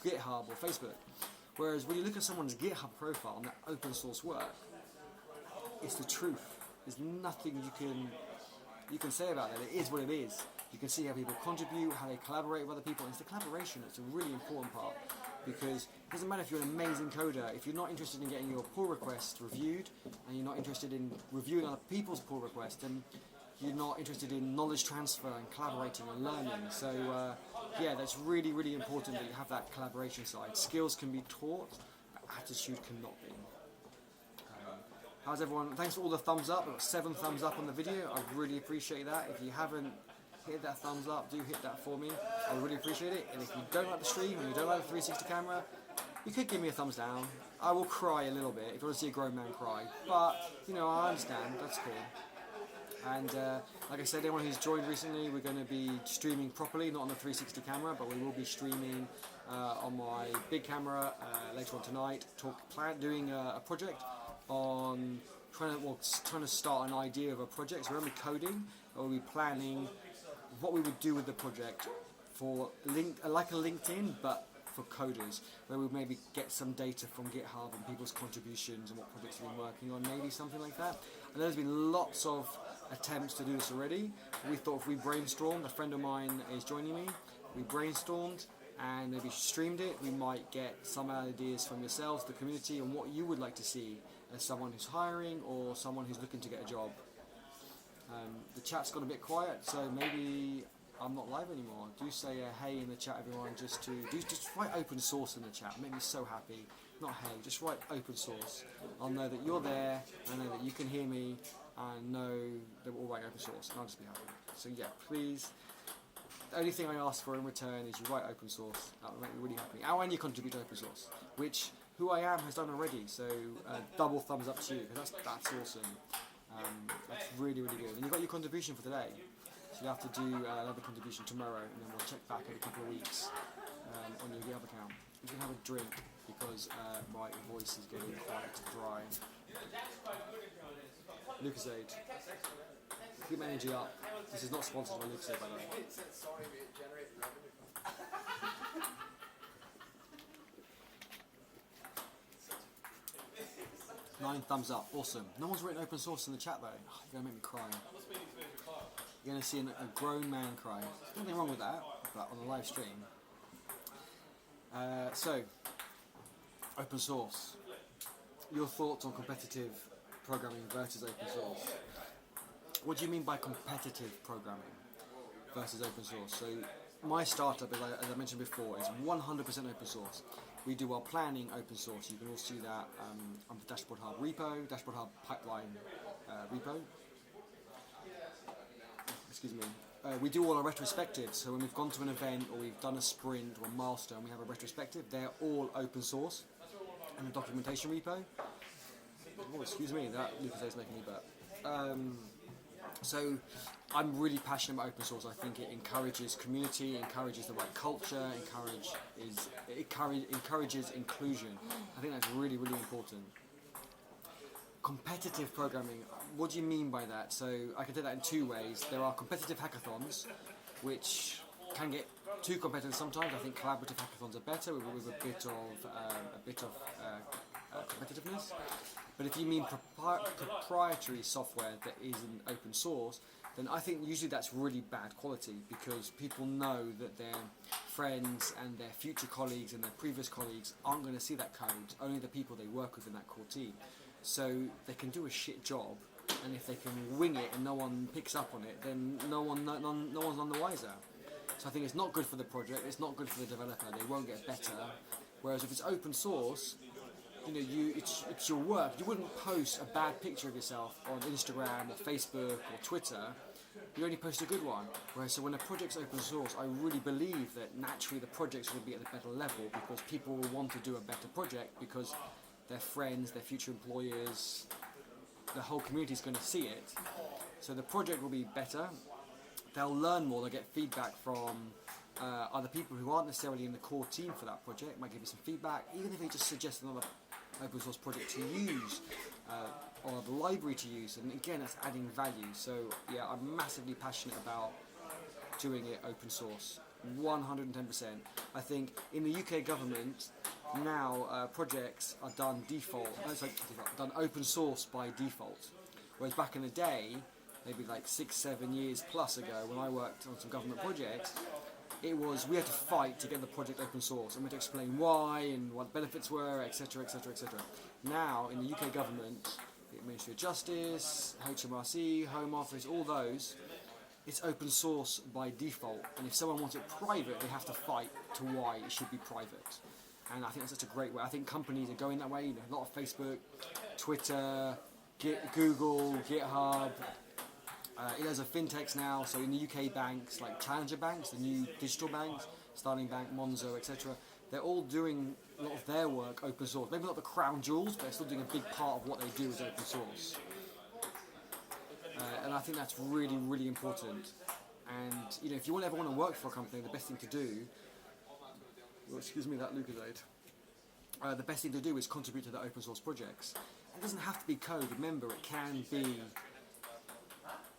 GitHub or Facebook. Whereas when you look at someone's GitHub profile and that open source work, it's the truth. There's nothing you can say about it. It is what it is. You can see how people contribute, how they collaborate with other people. And it's the collaboration that's a really important part, because it doesn't matter if you're an amazing coder. If you're not interested in getting your pull requests reviewed, and you're not interested in reviewing other people's pull requests, then you're not interested in knowledge transfer and collaborating and learning. So yeah, that's really, really important that you have that collaboration side. Skills can be taught, but attitude cannot be. How's everyone? Thanks for all the thumbs up. I've got 7 thumbs up on the video. I really appreciate that. If you haven't hit that thumbs up, do hit that for me. I really appreciate it. And if you don't like the stream and you don't like the 360 camera, you could give me a thumbs down. I will cry a little bit if you want to see a grown man cry. But, you know, I understand. That's cool. And like I said, anyone who's joined recently, we're going to be streaming properly, not on the 360 camera, but we will be streaming on my big camera later on tonight, doing a project on trying to start an idea of a project. So we're going to be coding, or we'll be planning what we would do with the project for like a LinkedIn, but for coders, where we maybe get some data from GitHub and people's contributions and what projects they've been working on, maybe something like that. And there's been lots of attempts to do this already. We thought if we brainstormed, a friend of mine is joining me, we brainstormed and maybe streamed it, we might get some ideas from yourselves, the community, and what you would like to see as someone who's hiring or someone who's looking to get a job. The chat's got a bit quiet, so maybe I'm not live anymore. Do say hey in the chat, everyone. Just write open source in the chat. Make me so happy. Not hey, just write open source. I'll know that you're there. I know that you can hear me, and know that we're all writing open source, and I'll just be happy. So yeah, please. The only thing I ask for in return is you write open source. That will make me really happy. And you contribute to open source, which who I am has done already. So double thumbs up to you, because that's awesome. That's really, really good. And you've got your contribution for today. So you have to do another contribution tomorrow, and then we'll check back in a couple of weeks on your GitHub account. You can have a drink because my voice is getting quite dry. Lucasade. Keep my energy up. This is not sponsored by Lucasade, by the way. 9 thumbs up, awesome. No one's written open source in the chat though. Oh, you're gonna make me cry. You're gonna see a grown man cry. There's nothing wrong with that, but on a live stream. So, open source. Your thoughts on competitive programming versus open source. What do you mean by competitive programming versus open source? So, my startup, as I mentioned before, is 100% open source. We do our planning open source. You can also see that on the Dashboard Hub repo, Dashboard Hub pipeline repo. Excuse me. We do all our retrospectives. So when we've gone to an event or we've done a sprint or a milestone, we have a retrospective. They're all open source. And the documentation repo. Oh, excuse me, that Lucas is making me burp. So I'm really passionate about open source. I think it encourages community, encourages the right culture, encourages inclusion. I think that's really, really important. Competitive programming, what do you mean by that? So I can take that in 2 ways. There are competitive hackathons, which can get too competitive sometimes. I think collaborative hackathons are better with a bit of competitiveness. But if you mean proprietary software that isn't open source, then I think usually that's really bad quality, because people know that their friends and their future colleagues and their previous colleagues aren't going to see that code, only the people they work with in that core team. So they can do a shit job, and if they can wing it and no one picks up on it, then no one's none the wiser. So I think it's not good for the project, it's not good for the developer, they won't get better. Whereas if it's open source, you know, it's your work. You wouldn't post a bad picture of yourself on Instagram or Facebook or Twitter. You only post a good one. Whereas so when a project's open source, I really believe that naturally the projects will be at a better level, because people will want to do a better project because their friends, their future employers, the whole community is going to see it. So the project will be better. They'll learn more. They'll get feedback from other people who aren't necessarily in the core team for that project. Might give you some feedback, even if they just suggest another open source project to use or the library to use, and again that's adding value. So yeah, I'm massively passionate about doing it open source, 110%. I think in the UK government now projects are done done open source by default, whereas back in the day, maybe like 6-7 years plus ago, when I worked on some government projects, it was we had to fight to get the project open source, and we had to explain why and what the benefits were, etc, etc, etc. Now in the UK government, the Ministry of Justice, HMRC, Home Office, all those, it's open source by default, and if someone wants it private, they have to fight to why it should be private. And I think that's such a great way. I think companies are going that way. You know, a lot of Facebook, Twitter, Google, GitHub. There's a fintechs now. So in the UK, banks like challenger banks, the new digital banks, Starling Bank, Monzo, etc. They're all doing a lot of their work open source. Maybe not the crown jewels, but they're still doing a big part of what they do is open source. And I think that's really, really important. And you know, if you ever want to work for a company, the best thing to do, well, excuse me, that Lucasade. The best thing to do is contribute to the open source projects. It doesn't have to be code. Remember, it can be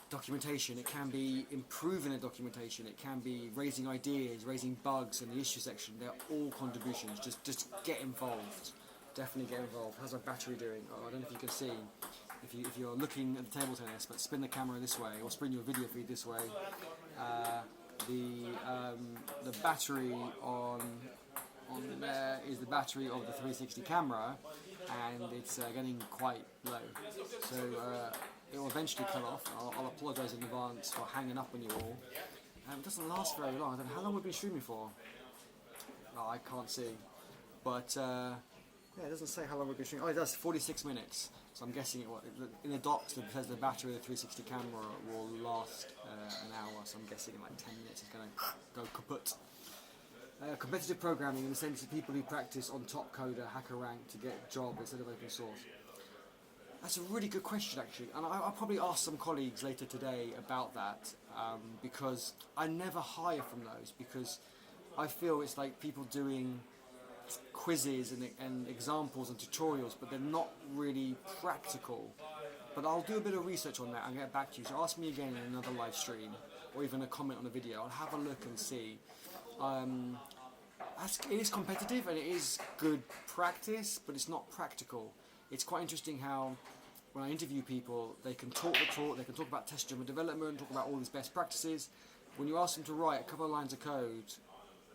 documentation. It can be improving the documentation. It can be raising ideas, raising bugs in the issue section. They're all contributions. Just get involved. Definitely get involved. How's our battery doing? Oh, I don't know if you can see. If you're looking at the table tennis, but spin the camera this way or spin your video feed this way, the battery on there is the battery of the 360 camera, and it's getting quite low. So it will eventually cut off. I'll apologise in advance for hanging up on you all. It doesn't last very long. I don't know how long we've been streaming for. Oh, I can't see, but yeah, it doesn't say how long we've been streaming. Oh, it does, 46 minutes. So I'm guessing in the docs it says the battery of the 360 camera will last an hour, so I'm guessing in like 10 minutes it's going to go kaput. Competitive programming in the sense of people who practice on top coder, hacker rank to get a job instead of open source. That's a really good question actually, and I'll probably ask some colleagues later today about that, because I never hire from those, because I feel it's like people doing quizzes and examples and tutorials, but they're not really practical. But I'll do a bit of research on that and get back to you. So ask me again in another live stream or even a comment on a video. I'll have a look and see. It is competitive and it is good practice, but it's not practical. It's quite interesting how when I interview people, they can talk the talk, they can talk about test-driven development, talk about all these best practices. When you ask them to write a couple of lines of code,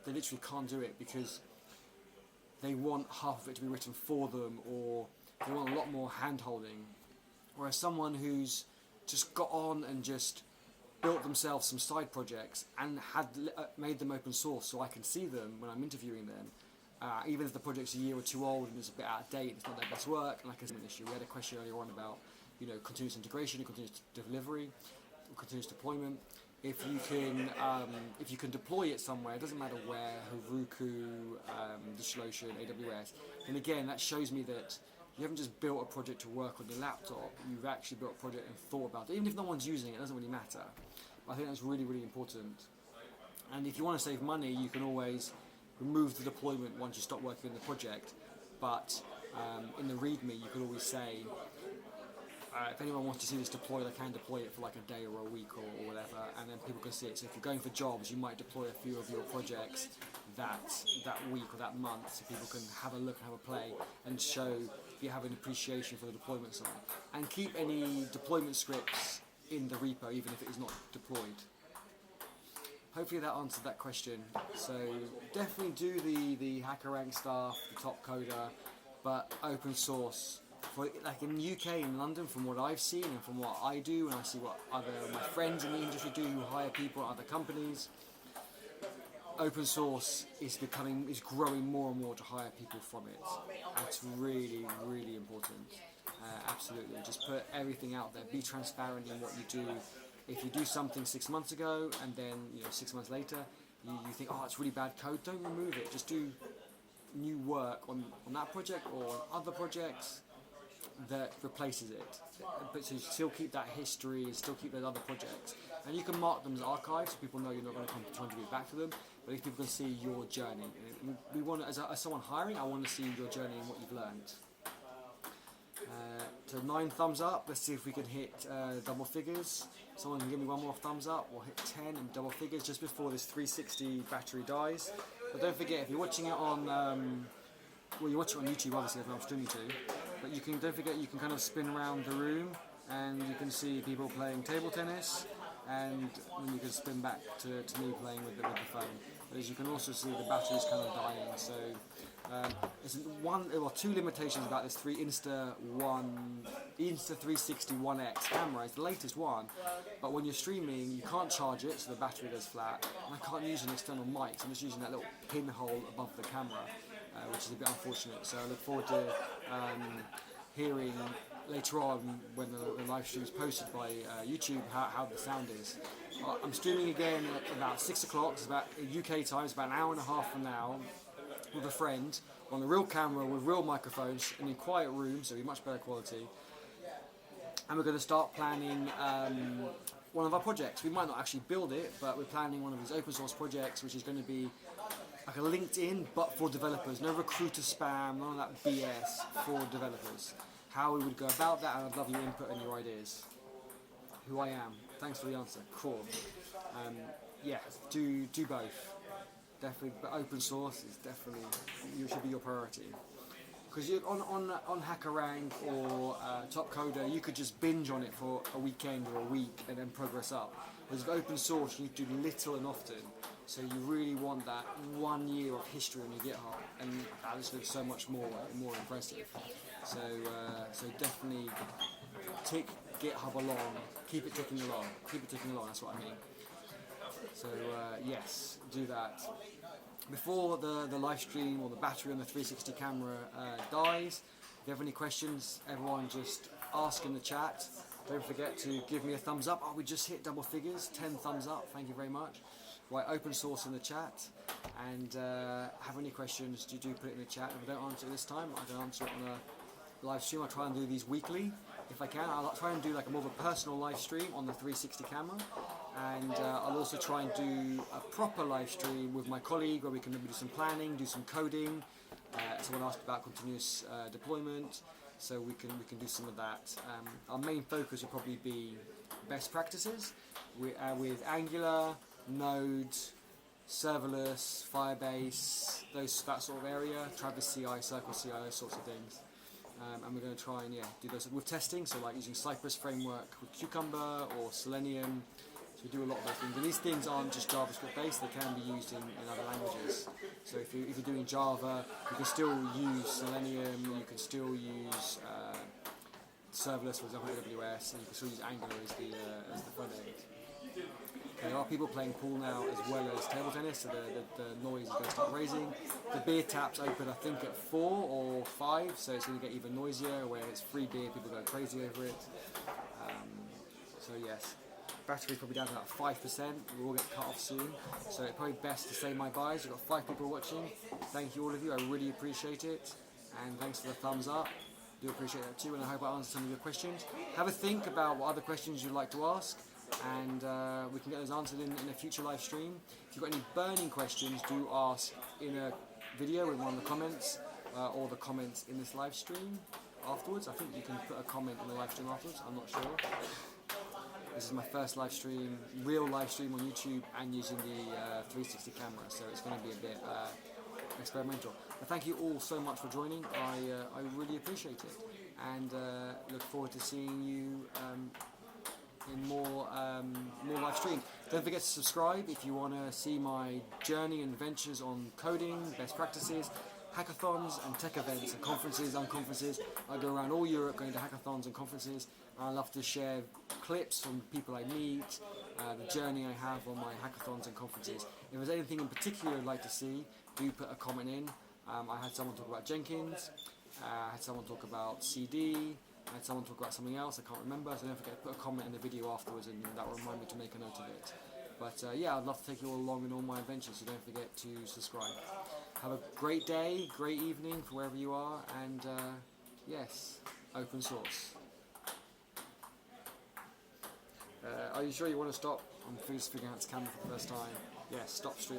they literally can't do it because they want half of it to be written for them, or they want a lot more hand-holding. Whereas someone who's just got on and just built themselves some side projects and had made them open source so I can see them when I'm interviewing them, even if the project's a year or two old and it's a bit out of date, it's not their best work, and I can see an issue. We had a question earlier on about, you know, continuous integration, continuous delivery, continuous deployment. If you can deploy it somewhere, it doesn't matter where, Heroku, DigitalOcean, AWS, and again that shows me that you haven't just built a project to work on your laptop, you've actually built a project and thought about it. Even if no one's using it, it doesn't really matter. I think that's really, really important. And if you want to save money, you can always remove the deployment once you stop working on the project, but in the README you could always say, if anyone wants to see this deployed, I can deploy it for like a day or a week or whatever, and then people can see it. So if you're going for jobs, you might deploy a few of your projects that week or that month, so people can have a look and have a play and show if you have an appreciation for the deployment side. And keep any deployment scripts in the repo, even if it is not deployed. Hopefully that answered that question. So definitely do the HackerRank stuff, the top coder, but open source. For, like in the UK, in London, from what I've seen and from what I do, and I see what other my friends in the industry do who hire people at other companies, open source is growing more and more to hire people from it. That's really, really important. Absolutely, just put everything out there. Be transparent in what you do. If you do something 6 months ago and then 6 months later you think, oh, it's really bad code, don't remove it. Just do new work on that project or on other projects that replaces it, but so you still keep that history, still keep those other projects, and you can mark them as archives so people know you're not going to contribute back to them, but if people can see your journey. We want, as someone hiring, I want to see your journey and what you've learned. So 9 thumbs up, let's see if we can hit double figures. Someone can give me one more thumbs up, we'll hit 10 and double figures just before this 360 battery dies. But don't forget, if you're watching it on well, you watch it on YouTube, obviously, if I'm streaming to, but don't forget you can kind of spin around the room and you can see people playing table tennis, and then you can spin back to me playing with the phone. But as you can also see, the battery's kind of dying. So there's two limitations about this Insta360 One X camera. It's the latest one, but when you're streaming, you can't charge it, so the battery goes flat. And I can't use an external mic, so I'm just using that little pinhole above the camera, which is a bit unfortunate. So I look forward to hearing later on when the live stream is posted by YouTube how the sound is. I'm streaming again at about 6 o'clock, it's about UK time, it's about an hour and a half from now, with a friend on a real camera with real microphones in a quiet room, so it'll be much better quality. And we're going to start planning one of our projects. We might not actually build it, but we're planning one of these open source projects, which is going to be like a LinkedIn but for developers. No recruiter spam, none of that BS, for developers. How we would go about that, and I'd love your input and your ideas. Who I am. Thanks for the answer. Cool. Yeah, do both. Definitely, but open source is definitely should be your priority. Because on HackerRank or Top Coder, you could just binge on it for a weekend or a week and then progress up. Whereas with open source, you need to do little and often. So you really want that 1 year of history on your GitHub, and that just looks so much more impressive. So definitely tick GitHub along, keep it ticking along, that's what I mean. So yes, do that. Before the live stream or the battery on the 360 camera dies, if you have any questions, everyone just ask in the chat. Don't forget to give me a thumbs up. Oh, we just hit double figures, 10 thumbs up, thank you very much. Right, open source in the chat, and have any questions, do put it in the chat. If I don't answer it this time, I can answer it on a live stream. I try and do these weekly if I can. I'll try and do like a more of a personal live stream on the 360 camera, and I'll also try and do a proper live stream with my colleague where we can maybe do some planning, do some coding. Someone asked about continuous deployment, so we can do some of that. Our main focus will probably be best practices with Angular, Node, serverless, Firebase, that sort of area, Travis CI, Circle CI, those sorts of things. And we're going to try and do those with testing, so like using Cypress framework with Cucumber or Selenium. So we do a lot of those things. And these things aren't just JavaScript based, they can be used in other languages. So if you're doing Java, you can still use Selenium, you can still use serverless, for example, AWS, and you can still use Angular as the front end. There are people playing pool now as well as table tennis, so the noise is going to start raising. The beer taps open, I think, at 4 or 5, so it's going to get even noisier. Where it's free beer, people go crazy over it. So yes, battery probably down to about 5%. We'll all get cut off soon, so it's probably best to say my byes. We've got 5 people watching. Thank you all of you. I really appreciate it, and thanks for the thumbs up. Do appreciate that too, and I hope I answered some of your questions. Have a think about what other questions you'd like to ask, and we can get those answered in a future live stream. If you've got any burning questions, do ask in a video in one of the comments, or the comments in this live stream afterwards. I think you can put a comment in the live stream afterwards, I'm not sure. This is my first live stream, real live stream on YouTube, and using the 360 camera, so it's going to be a bit experimental. But thank you all so much for joining. I really appreciate it, and look forward to seeing you in more live streams. Don't forget to subscribe if you want to see my journey and adventures on coding, best practices, hackathons and tech events and conferences. I go around all Europe going to hackathons and conferences, and I love to share clips from people I meet, the journey I have on my hackathons and conferences. If there's anything in particular you'd like to see, do put a comment in. I had someone talk about Jenkins, I had someone talk about CD, I had someone talk about something else, I can't remember, so don't forget to put a comment in the video afterwards, and that will remind me to make a note of it. But yeah, I'd love to take you all along in all my adventures, so don't forget to subscribe. Have a great day, great evening for wherever you are, and yes, open source. Are you sure you want to stop? I'm just figuring out this camera for the first time. Yes, stop streaming.